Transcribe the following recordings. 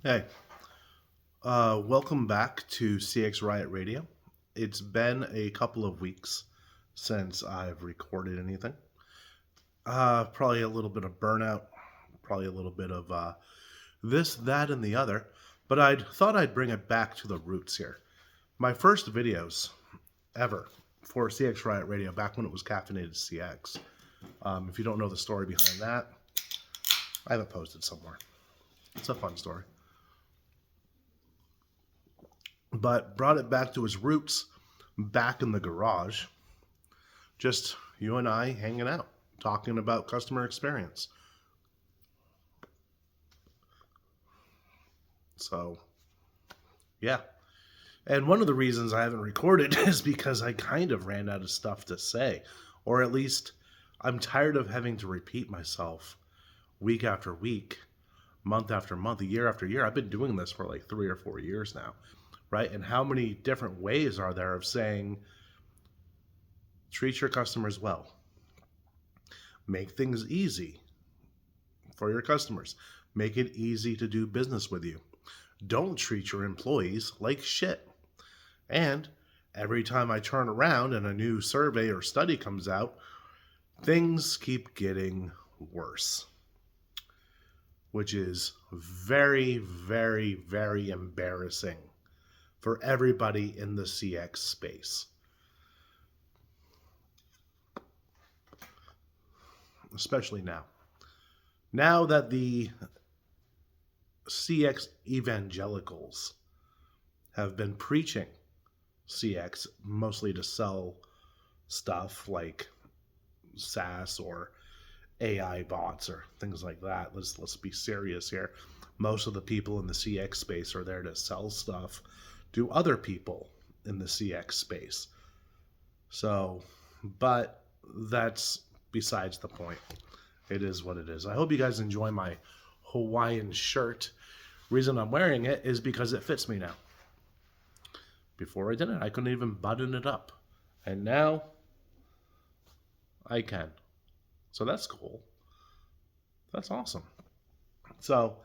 Hey, welcome back to CX Riot Radio. It's been a couple of weeks since I've recorded anything. Probably a little bit of burnout, probably a little bit of this, that, and the other, but I thought I'd bring it back to the roots here. My first videos ever for CX Riot Radio, back when it was Caffeinated CX. If you don't know the story behind that, I have it posted somewhere. It's a fun story. But brought it back to its roots back in the garage. Just you and I hanging out, talking about customer experience. So, yeah. And one of the reasons I haven't recorded is because I kind of ran out of stuff to say. Or at least I'm tired of having to repeat myself week after week, month after month, year after year. I've been doing this for like 3 or 4 years now, right? And how many different ways are there of saying, treat your customers well, make things easy for your customers, make it easy to do business with you, don't treat your employees like shit. And every time I turn around and a new survey or study comes out, things keep getting worse, which is very, very, very embarrassing for everybody in the CX space. Especially now. Now that the CX evangelicals have been preaching CX mostly to sell stuff like SaaS or AI bots or things like that. Let's be serious here. Most of the people in the CX space are there to sell stuff to other people in the CX space. So, but that's besides the point. It is what it is. I hope you guys enjoy my Hawaiian shirt. Reason I'm wearing it is because it fits me now. Before I didn't, I couldn't even button it up. And now I can. So that's cool. That's awesome. So,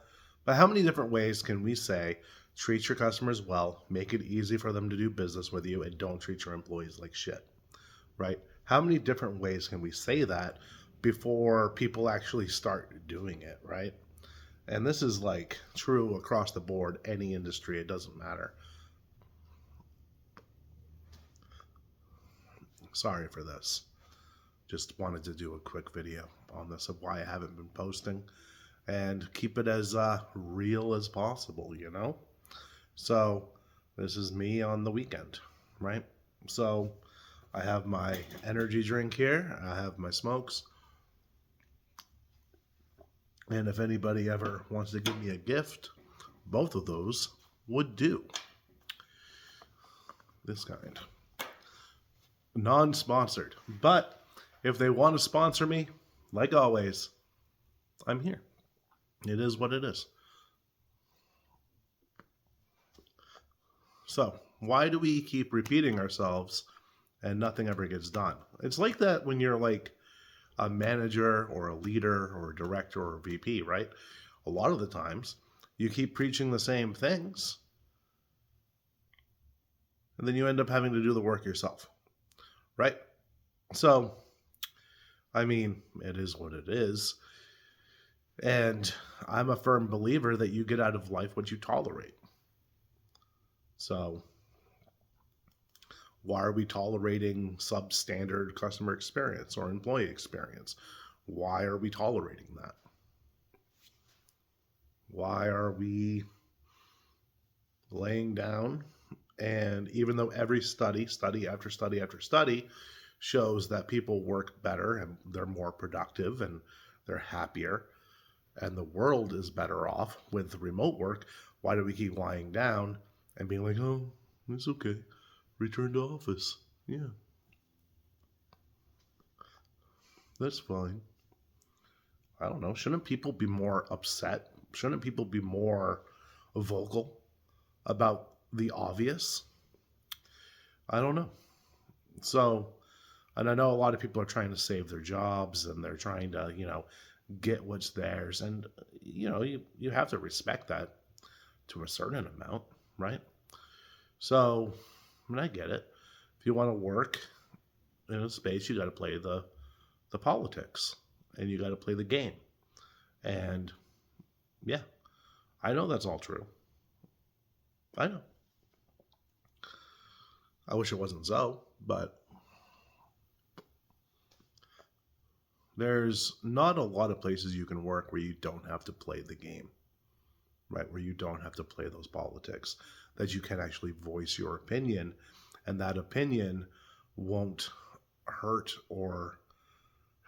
but how many different ways can we say treat your customers well, make it easy for them to do business with you, and don't treat your employees like shit? Right? How many different ways can we say that before people actually start doing it, right? And this is like true across the board, any industry, it doesn't matter. Sorry for this. Just wanted to do a quick video on this of why I haven't been posting and keep it as real as possible. So this is me on the weekend, right? So I have my energy drink here. I have my smokes. And if anybody ever wants to give me a gift, both of those would do. This kind. Non-sponsored. But if they want to sponsor me, like always, I'm here. It is what it is. So, why do we keep repeating ourselves and nothing ever gets done? It's like that when you're like a manager or a leader or a director or a VP, right? A lot of the times you keep preaching the same things and then you end up having to do the work yourself, right? So, I mean, it is what it is. And I'm a firm believer that you get out of life what you tolerate. So, why are we tolerating substandard customer experience or employee experience? Why are we tolerating that? Why are we laying down? And even though every study after study after study, shows that people work better and they're more productive and they're happier and the world is better off with remote work, why do we keep lying down and being like, oh, it's okay, return to office? Yeah, that's fine. I don't know. Shouldn't people be more upset? Shouldn't people be more vocal about the obvious? I don't know. So, and I know a lot of people are trying to save their jobs and they're trying to, get what's theirs. And, you have to respect that. to a certain amount, right? So, I mean, I get it. If you want to work in a space, you got to play the politics and you got to play the game. And yeah, I know that's all true. I know. I wish it wasn't so, but there's not a lot of places you can work where you don't have to play the game, right? Where you don't have to play those politics, that you can actually voice your opinion, and that opinion won't hurt or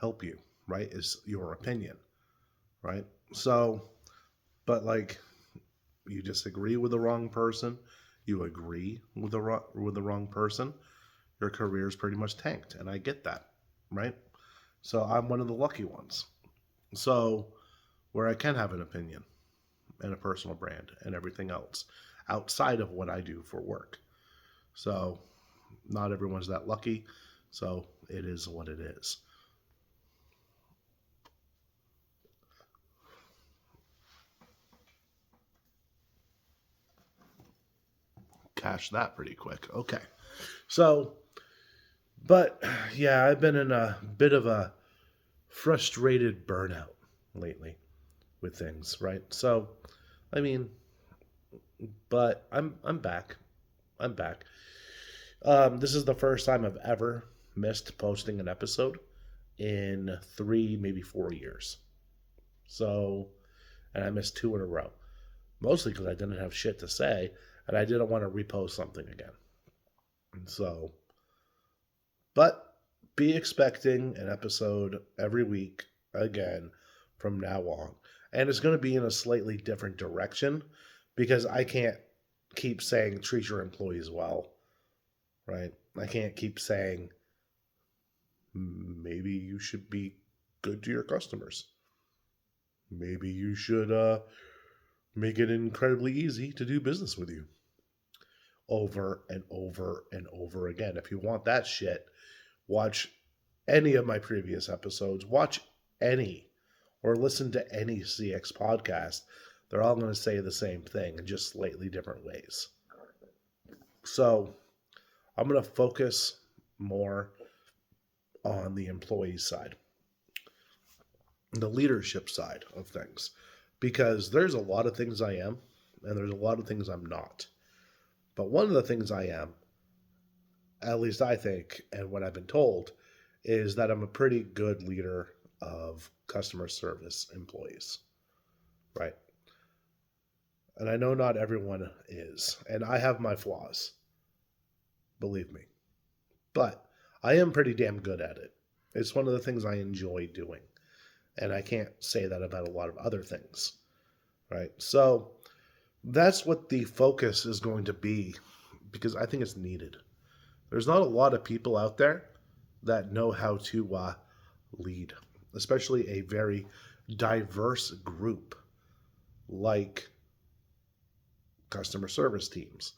help you, right? Is your opinion, right? So, but like, you disagree with the wrong person, you agree with the wrong person, your career's pretty much tanked, and I get that, right? So I'm one of the lucky ones. So where I can have an opinion and a personal brand and everything else outside of what I do for work. So not everyone's that lucky. So it is what it is. Cash that pretty quick. Okay. So, but yeah, I've been in a bit of a frustrated burnout lately with things, right? So, I mean, but I'm back. I'm back. This is the first time I've ever missed posting an episode in 3, maybe 4 years. So, and I missed 2 in a row, mostly because I didn't have shit to say and I didn't want to repost something again. And so, but be expecting an episode every week again from now on. And it's going to be in a slightly different direction because I can't keep saying treat your employees well, right? I can't keep saying maybe you should be good to your customers. Maybe you should make it incredibly easy to do business with you. Over and over and over again. If you want that shit, watch any of my previous episodes. Watch any or listen to any CX podcast. They're all going to say the same thing in just slightly different ways. So I'm going to focus more on the employee side, the leadership side of things, because there's a lot of things I am and there's a lot of things I'm not. But one of the things I am, at least I think, and what I've been told, is that I'm a pretty good leader of customer service employees, right? And I know not everyone is, and I have my flaws, believe me. But I am pretty damn good at it. It's one of the things I enjoy doing. And I can't say that about a lot of other things, right? So that's what the focus is going to be because I think it's needed. There's not a lot of people out there that know how to lead, especially a very diverse group like customer service teams.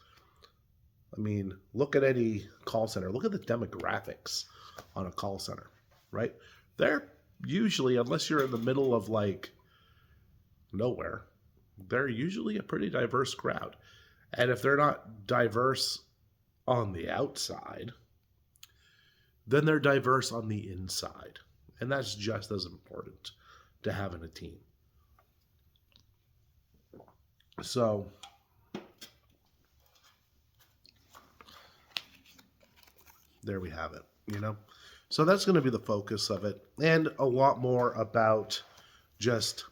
I mean, look at any call center. Look at the demographics on a call center, right? They're usually, unless you're in the middle of like nowhere, they're usually a pretty diverse crowd. And if they're not diverse on the outside, then they're diverse on the inside. And that's just as important to have in a team. So, there we have it, you know? So that's going to be the focus of it. And a lot more about just...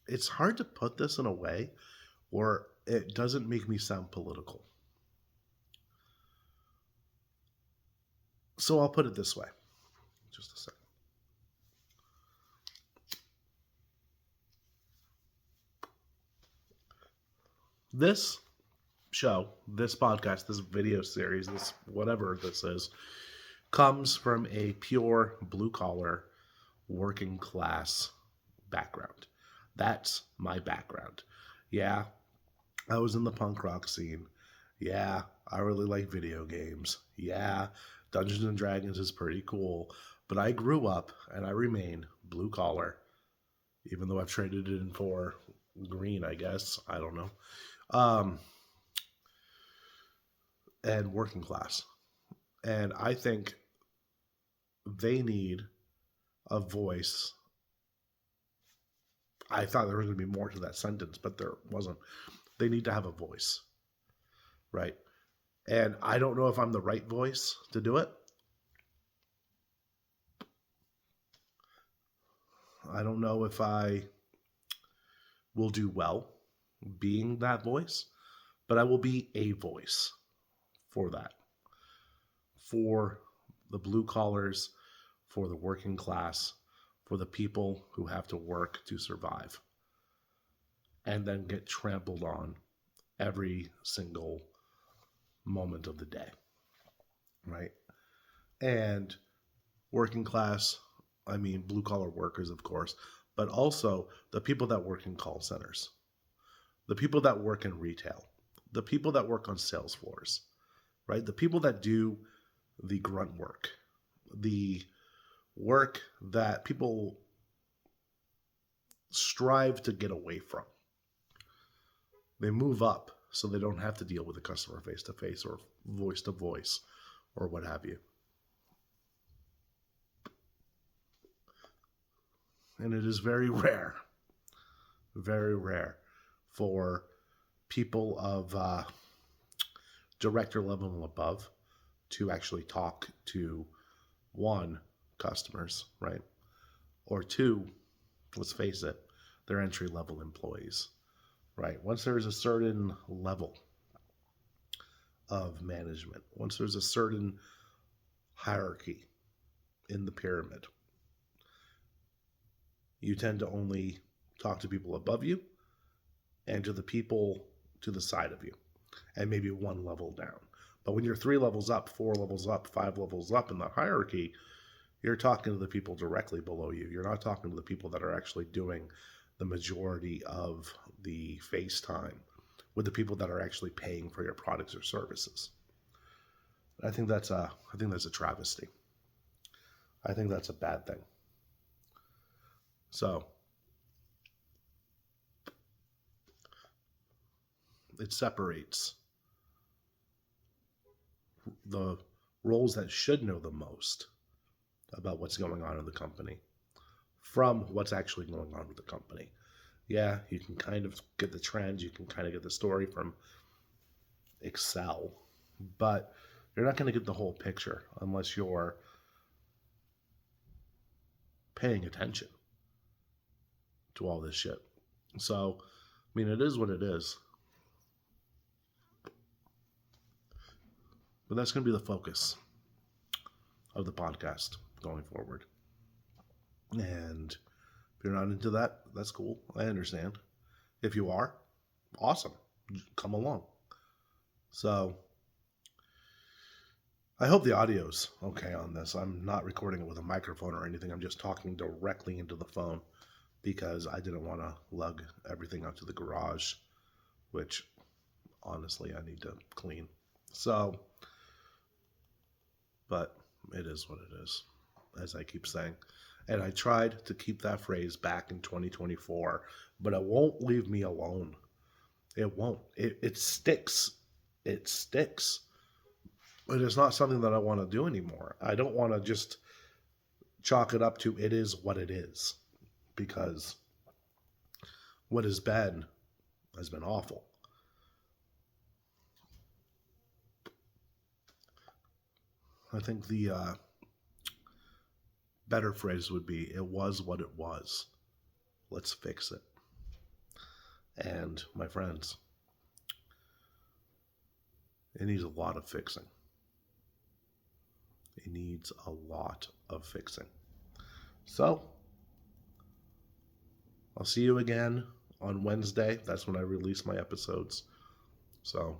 it's hard to put this in a way where it doesn't make me sound political. So I'll put it this way. Just a second. This show, this podcast, this video series, this whatever this is, comes from a pure blue-collar, working-class background. That's my background. Yeah, I was in the punk rock scene. Yeah, I really like video games. Yeah, Dungeons and Dragons is pretty cool. But I grew up and I remain blue collar even though I've traded it in for green, I guess. I don't know. Um, and working class. And I think they need a voice. I thought there was going to be more to that sentence, but there wasn't. They need to have a voice, right? And I don't know if I'm the right voice to do it. I don't know if I will do well being that voice, but I will be a voice for that, for the blue collars, for the working class, for the people who have to work to survive and then get trampled on every single moment of the day, right? And working class, I mean blue collar workers, of course, but also the people that work in call centers, the people that work in retail, the people that work on sales floors, right? The people that do the grunt work, the work that people strive to get away from. They move up so they don't have to deal with a customer face to face or voice to voice or what have you. And it is very rare for people of director level and above to actually talk to, one, customers, right? Or two, let's face it, they're entry level employees, right? Once there's a certain level of management, once there's a certain hierarchy in the pyramid, you tend to only talk to people above you and to the people to the side of you, and maybe one level down. But when you're 3 levels up, 4 levels up, 5 levels up in the hierarchy, you're talking to the people directly below you. You're not talking to the people that are actually doing the majority of the face time with the people that are actually paying for your products or services. I think that's a travesty. I think that's a bad thing. So it separates the roles that should know the most about what's going on in the company from what's actually going on with the company. Yeah, you can kind of get the trends, you can kind of get the story from Excel, but you're not going to get the whole picture unless you're paying attention to all this shit. So, I mean, it is what it is. But that's going to be the focus of the podcast going forward. And if you're not into that, that's cool. I understand. If you are, awesome. Come along. So I hope the audio's okay on this. I'm not recording it with a microphone or anything. I'm just talking directly into the phone because I didn't want to lug everything out to the garage, which honestly I need to clean. So, but it is what it is, as I keep saying. And I tried to keep that phrase back in 2024, but it won't leave me alone. It won't. It sticks. It sticks. But it's not something that I want to do anymore. I don't want to just chalk it up to it is what it is, because what has been awful. I think the better phrase would be, it was what it was. Let's fix it. And my friends, it needs a lot of fixing. It needs a lot of fixing. So, I'll see you again on Wednesday. That's when I release my episodes. So,